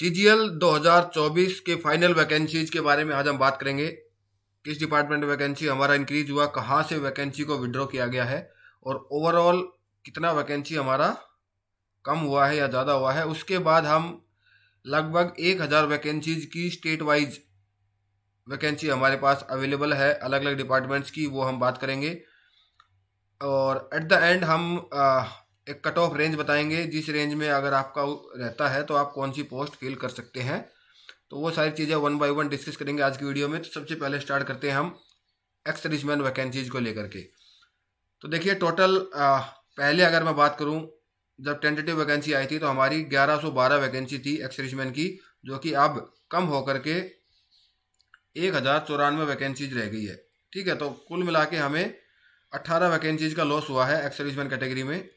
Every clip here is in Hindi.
सीजीएल 2024 के फाइनल वैकेंसीज के बारे में आज हम बात करेंगे। किस डिपार्टमेंट में वैकेंसी हमारा इंक्रीज हुआ, कहाँ से वैकेंसी को विड्रॉ किया गया है और ओवरऑल कितना वैकेंसी हमारा कम हुआ है या ज़्यादा हुआ है। उसके बाद हम लगभग 1000 वैकेंसीज की स्टेट वाइज वैकेंसी हमारे पास अवेलेबल है अलग अलग डिपार्टमेंट्स की, वो हम बात करेंगे। और एट द एंड हम एक कट ऑफ रेंज बताएंगे, जिस रेंज में अगर आपका रहता है तो आप कौन सी पोस्ट फिल कर सकते हैं। तो वो सारी चीज़ें वन बाय वन डिस्कस करेंगे आज की वीडियो में। तो सबसे पहले स्टार्ट करते हैं हम एक्स सर्विसमैन वैकेंसीज को लेकर के। तो देखिए टोटल पहले अगर मैं बात करूं, जब टेंटेटिव वैकेंसी आई थी तो हमारी 1112 वैकेंसी थी एक्स सर्विसमैन की, जो कि अब कम होकर के 1094 वैकेंसीज रह गई है। ठीक है, तो कुल मिला के हमें 18 वैकेंसीज का लॉस हुआ है एक्स सर्विसमैन कैटेगरी में।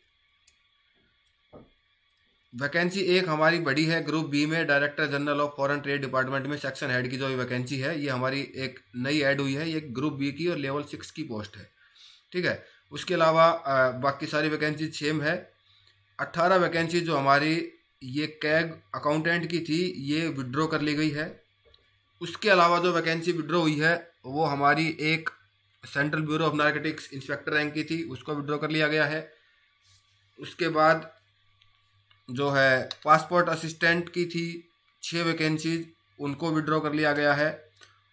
वैकेंसी एक हमारी बड़ी है ग्रुप बी में, director general of foreign trade department में सेक्शन हेड की जो वैकेंसी है, ये हमारी एक नई ऐड हुई है। ये ग्रुप बी की और लेवल 6 की पोस्ट है। ठीक है, उसके अलावा बाकी सारी वैकेंसी सेम है। 18 वैकेंसी जो हमारी ये कैग अकाउंटेंट की थी, ये विड्रॉ कर ली गई है। उसके अलावा जो वैकेंसी विड्रॉ हुई है वो हमारी एक central bureau of narcotics inspector rank की थी, उसको विड्रॉ कर लिया गया है। उसके बाद जो है पासपोर्ट असिस्टेंट की थी 6 वैकेंसीज, उनको विड्रॉ कर लिया गया है।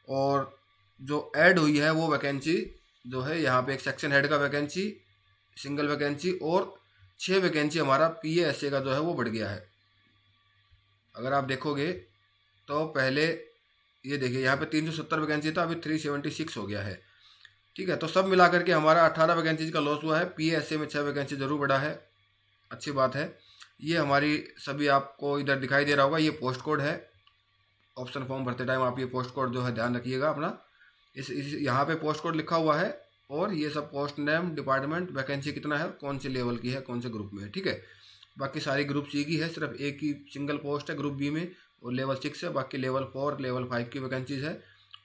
और जो ऐड हुई है वो वैकेंसी जो है यहाँ पे एक सेक्शन हेड का वैकेंसी, सिंगल वैकेंसी, और 6 वैकेंसी हमारा पीएएसए का जो है वो बढ़ गया है। अगर आप देखोगे तो पहले ये देखिए यहाँ पे 370 वैकेंसी था, अभी 376 हो गया है। ठीक है, तो सब मिलाकर के हमारा 18 वैकेंसी का लॉस हुआ है। पीएसए में 6 वैकेंसी जरूर बढ़ा है, अच्छी बात है। ये हमारी सभी आपको इधर दिखाई दे रहा होगा, ये पोस्ट कोड है। ऑप्शन फॉर्म भरते टाइम आप ये पोस्ट कोड जो है ध्यान रखिएगा अपना। इस यहाँ पे पोस्ट कोड लिखा हुआ है और ये सब पोस्ट नेम, डिपार्टमेंट, वैकेंसी कितना है, कौन से लेवल की है, कौन से ग्रुप में है। ठीक है, बाकी सारी ग्रुप सी की है, सिर्फ एक ही सिंगल पोस्ट है ग्रुप बी में और लेवल 6 है। बाकी लेवल 4, लेवल 5 की वैकेंसीज है।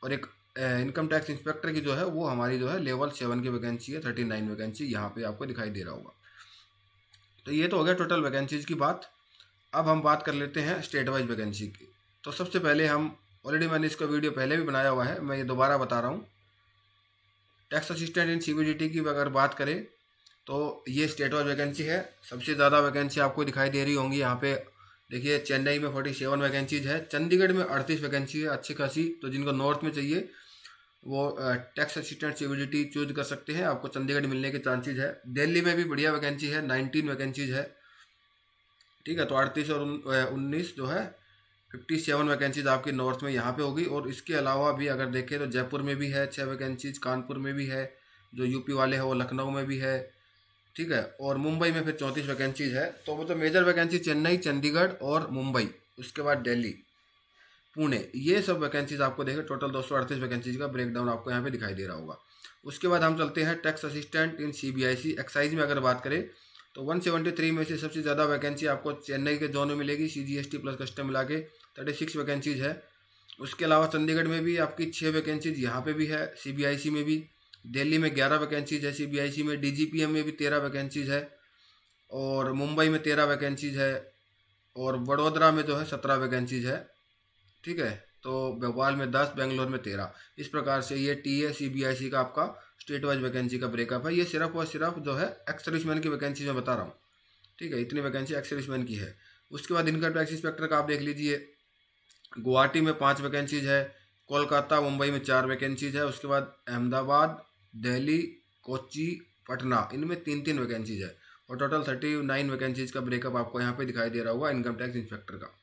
और एक इनकम टैक्स इंस्पेक्टर की जो है वो हमारी जो है लेवल 7 की वैकेंसी है, 39 वैकेंसी यहाँ पे आपको दिखाई दे रहा होगा। तो ये तो हो गया टोटल वैकेंसीज की बात। अब हम बात कर लेते हैं स्टेट वाइज वैकेंसी की। तो सबसे पहले हम ऑलरेडी मैंने इसका वीडियो पहले भी बनाया हुआ है, मैं ये दोबारा बता रहा हूँ। टैक्स असिस्टेंट इन सीबीडीटी की अगर बात करें तो ये स्टेट वाइज वैकेंसी है। सबसे ज़्यादा वैकेंसी आपको दिखाई दे रही होंगी यहाँ पे। देखिए चेन्नई में 47 वैकेंसीज है, चंडीगढ़ में 38 वैकेंसी है, अच्छी खासी। तो जिनको नॉर्थ में चाहिए वो टैक्स असिस्टेंट सीबीडीटी चूज कर सकते हैं, आपको चंडीगढ़ मिलने के चांसेज है। दिल्ली में भी बढ़िया वैकेंसी है, 19 वैकेंसीज है। ठीक है, तो 38 और 19 जो है 57 वैकेंसीज आपकी नॉर्थ में यहाँ पे होगी। और इसके अलावा भी अगर देखें तो जयपुर में भी है 6 वैकेंसीज, कानपुर में भी है, जो यूपी वाले हैं वो लखनऊ में भी है। ठीक है, और मुंबई में फिर 34 वैकेंसीज है। तो वो तो मेजर वैकेंसी चेन्नई, चंडीगढ़ और मुंबई, उसके बाद दिल्ली, पुणे, ये सब वैकेंसीज आपको देखें टोटल 238 वैकेंसीज का ब्रेकडाउन आपको यहाँ पे दिखाई दे रहा होगा। उसके बाद हम चलते हैं tax assistant in CBIC excise में अगर बात करें तो 173 में से सबसे ज़्यादा वैकेंसी आपको चेन्नई के जोन में मिलेगी, सीजीएसटी प्लस कस्टम मिला के 36 वैकेंसीज है। उसके अलावा चंडीगढ़ में भी आपकी 6 वैकेंसीज यहाँ पे भी है, सीबीआईसी में भी। दिल्ली में 11 वैकेंसीज है सीबीआईसी में, डीजीपीएम में भी 13 वैकेंसीज है, और मुंबई में 13 वैकेंसीज है, और वडोदरा में जो है 17 वैकेंसीज है। ठीक है, तो भोपाल में 10, बेंगलोर में 13। इस प्रकार से ये टीए सीबीआईसी का आपका स्टेट वाइज वैकेंसी का ब्रेकअप है। ये सिर्फ और सिर्फ जो है एक्स सर्विसमैन की वैकेंसी मैं बता रहा हूँ। ठीक है, इतनी वैकेंसी एक्स सर्विसमैन की है। उसके बाद इनकम टैक्स इंस्पेक्टर का आप देख लीजिए, गुवाहाटी में 5 वैकेंसीज है, कोलकाता, मुंबई में 4 वैकेंसीज है। उसके बाद अहमदाबाद, दिल्ली, कोच्चि, पटना, इनमें 3-3 वैकेंसीज है। और टोटल 39 वैकेंसीज का ब्रेकअप आपको यहाँ पे दिखाई दे रहा होगा इनकम टैक्स इंस्पेक्टर का।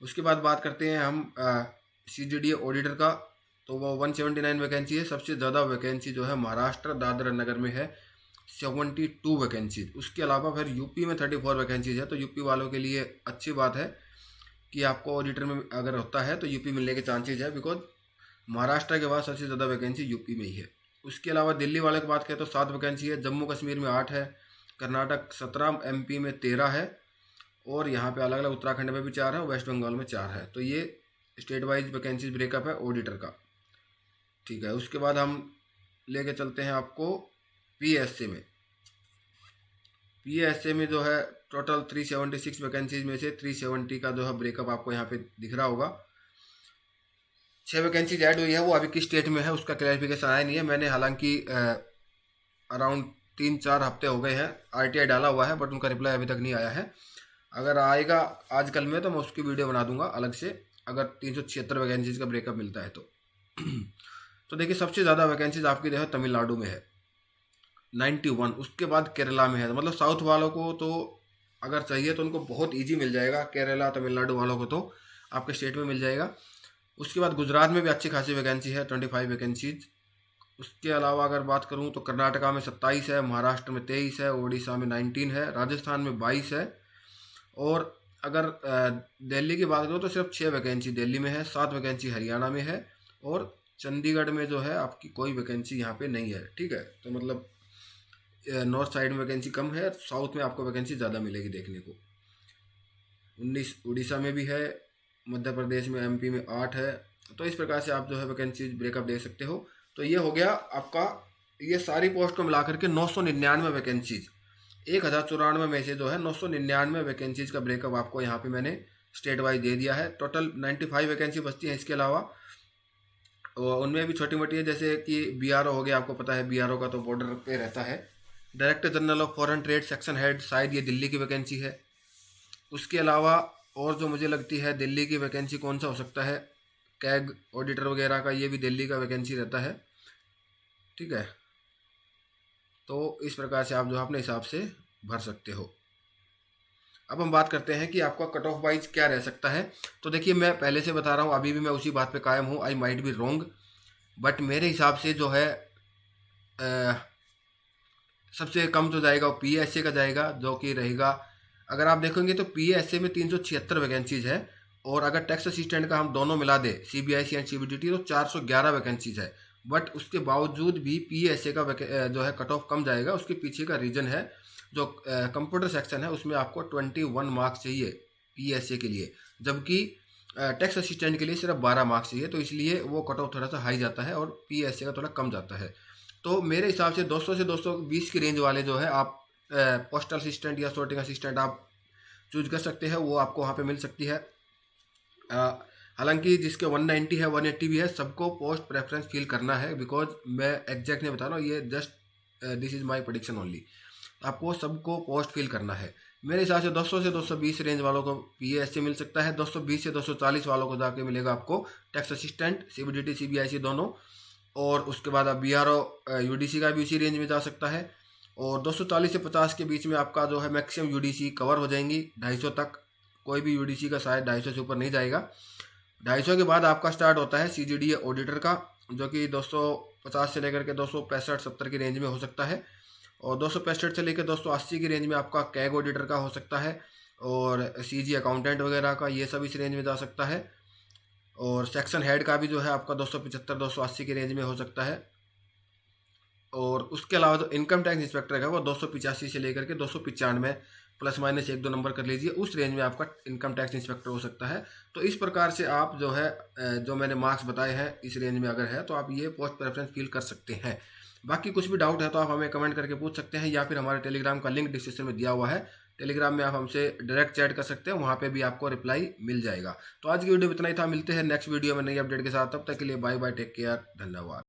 उसके बाद बात करते हैं हम सीजीडीए ऑडिटर का। तो वो 179 वैकेंसी है। सबसे ज़्यादा वैकेंसी जो है महाराष्ट्र, दादरा नगर में है, 72 वैकेंसीज। उसके अलावा फिर यूपी में 34 वैकेंसीज है। तो यूपी वालों के लिए अच्छी बात है कि आपको ऑडिटर में अगर होता है तो यूपी मिलने के चांसेज है, बिकॉज महाराष्ट्र के बाद सबसे ज़्यादा वैकेंसी यूपी में ही है। उसके अलावा दिल्ली वाले की बात करें तो 7 वैकेंसी है, जम्मू कश्मीर में 8 है, कर्नाटक 17, एमपी में 13 है, और यहाँ पे अलग अलग उत्तराखंड में भी 4 है और वेस्ट बंगाल में 4 है। तो ये स्टेट वाइज वैकेंसीज ब्रेकअप है ऑडिटर का। ठीक है, उसके बाद हम लेके चलते हैं आपको पीएससी में। PSA में जो है टोटल 376 वैकेंसीज में से 370 का जो है ब्रेकअप आपको यहाँ पे दिख रहा होगा। 6 वैकेंसीज ऐड हुई है, वो अभी किस स्टेट में है उसका क्लैरिफिकेशन आया नहीं है। मैंने हालांकि अराउंड 3-4 हफ्ते हो गए हैं RTI डाला हुआ है, बट उनका रिप्लाई अभी तक नहीं आया है। अगर आएगा आजकल में तो मैं उसकी वीडियो बना दूंगा अलग से, अगर 376 वैकेंसीज का ब्रेकअप मिलता है तो। तो देखिए सबसे ज़्यादा वैकेंसीज आपकी जो है तमिलनाडु में है 91, उसके बाद केरला में है। मतलब साउथ वालों को तो अगर चाहिए तो उनको बहुत इजी मिल जाएगा, केरला तमिलनाडु वालों को तो आपके स्टेट में मिल जाएगा। उसके बाद गुजरात में भी अच्छी खासी वैकेंसी है 25 वैकेंसीज। उसके अलावा अगर बात करूं तो कर्नाटका में 27 है, महाराष्ट्र में 23 है, उड़ीसा में 19 है, राजस्थान में 22 है। और अगर दिल्ली की बात करूं तो सिर्फ 6 वैकेंसी दिल्ली में है, 7 वैकेंसी हरियाणा में है, और चंडीगढ़ में जो है आपकी कोई वैकेंसी यहाँ पे नहीं है। ठीक है, तो मतलब नॉर्थ साइड में वैकेंसी कम है, साउथ में आपको वैकेंसी ज़्यादा मिलेगी देखने को। 19 उड़ीसा में भी है, मध्य प्रदेश में MP में 8 है। तो इस प्रकार से आप जो है वैकेंसी ब्रेकअप दे सकते हो। तो ये हो गया आपका, ये सारी पोस्ट को मिलाकर के 999 वैकेंसीज, 1094 में से जो है 999 वैकेंसीज का ब्रेकअप आपको यहाँ पे मैंने स्टेट वाइज दे दिया है। टोटल 95 वैकेंसी बचती है इसके अलावा, और उनमें भी छोटी मोटी है, जैसे कि BRO हो गया, आपको पता है BRO का तो बॉर्डर पे रहता है। Director general of foreign trade section head, शायद ये दिल्ली की वैकेंसी है। उसके अलावा और जो मुझे लगती है दिल्ली की वैकेंसी कौन सा हो सकता है, कैग ऑडिटर वगैरह का, ये भी दिल्ली का वैकेंसी रहता है। ठीक है, तो इस प्रकार से आप जो अपने हिसाब से भर सकते हो। अब हम बात करते हैं कि आपका कट ऑफ वाइज क्या रह सकता है। तो देखिए मैं पहले से बता रहा हूँ, अभी भी मैं उसी बात पे कायम हूँ, I might be wrong, but मेरे हिसाब से जो है सबसे कम जो जाएगा वो PSA का जाएगा, जो कि रहेगा, अगर आप देखेंगे तो PSA में 376 वैकेंसीज है, और अगर टैक्स असिस्टेंट का हम दोनों मिला दे CBIC एंड CBDT तो 411 वैकेंसीज है। बट उसके बावजूद भी PSA का जो है कट ऑफ कम जाएगा। उसके पीछे का रीज़न है जो कंप्यूटर सेक्शन है उसमें आपको 21 मार्क्स चाहिए PSA के लिए, जबकि टैक्स असिस्टेंट के लिए सिर्फ 12 मार्क्स चाहिए। तो इसलिए वो कट ऑफ थोड़ा सा हाई जाता है और PSA का थोड़ा कम जाता है। तो मेरे हिसाब से 200 से 220 की रेंज वाले जो है आप पोस्टल असिस्टेंट या सॉर्टिंग असिस्टेंट आप चूज कर सकते हैं, वो आपको वहाँ पे मिल सकती है। हालांकि जिसके 190 है 180 भी है, सबको पोस्ट प्रेफरेंस फिल करना है, बिकॉज मैं एग्जैक्ट नहीं बता रहा हूँ, ये just this is my prediction only. आपको सबको पोस्ट फिल करना है। मेरे हिसाब से 200 से 220 रेंज वालों को PSA मिल सकता है, 220 से 240 वालों को जाके मिलेगा आपको टैक्स असिस्टेंट CBDT CBIC दोनों, और उसके बाद आप BRO UDC का भी उसी रेंज में जा सकता है। और 240 से 50 के बीच में आपका जो है मैक्सिमम UDC कवर हो जाएंगी, 250 तक कोई भी UDC का शायद 250 से ऊपर नहीं जाएगा। 250 के बाद आपका स्टार्ट होता है CGDA ऑडिटर का, जो कि 250 से लेकर के 265-70 की रेंज में हो सकता है, और 265 से लेकर 280 की रेंज में आपका कैग ऑडिटर का हो सकता है, और CG अकाउंटेंट वगैरह का, ये सब इस रेंज में जा सकता है। और सेक्शन हेड का भी जो है आपका 275-280 की रेंज में हो सकता है। और उसके अलावा जो इनकम टैक्स इंस्पेक्टर है वो 285 से लेकर के 295 प्लस माइनस 1-2 नंबर कर लीजिए, उस रेंज में आपका इनकम टैक्स इंस्पेक्टर हो सकता है। तो इस प्रकार से आप जो है जो मैंने मार्क्स बताए हैं इस रेंज में अगर है तो आप ये पोस्ट प्रेफरेंस फिल कर सकते हैं। बाकी कुछ भी डाउट है तो आप हमें कमेंट करके पूछ सकते हैं, या फिर हमारे टेलीग्राम का लिंक डिस्क्रिप्शन में दिया हुआ है, टेलीग्राम में आप हमसे डायरेक्ट चैट कर सकते हैं, वहाँ पे भी आपको रिप्लाई मिल जाएगा। तो आज की वीडियो में इतना ही था, मिलते हैं नेक्स्ट वीडियो में नई अपडेट के साथ, तब तक के लिए बाय बाय, टेक केयर, धन्यवाद।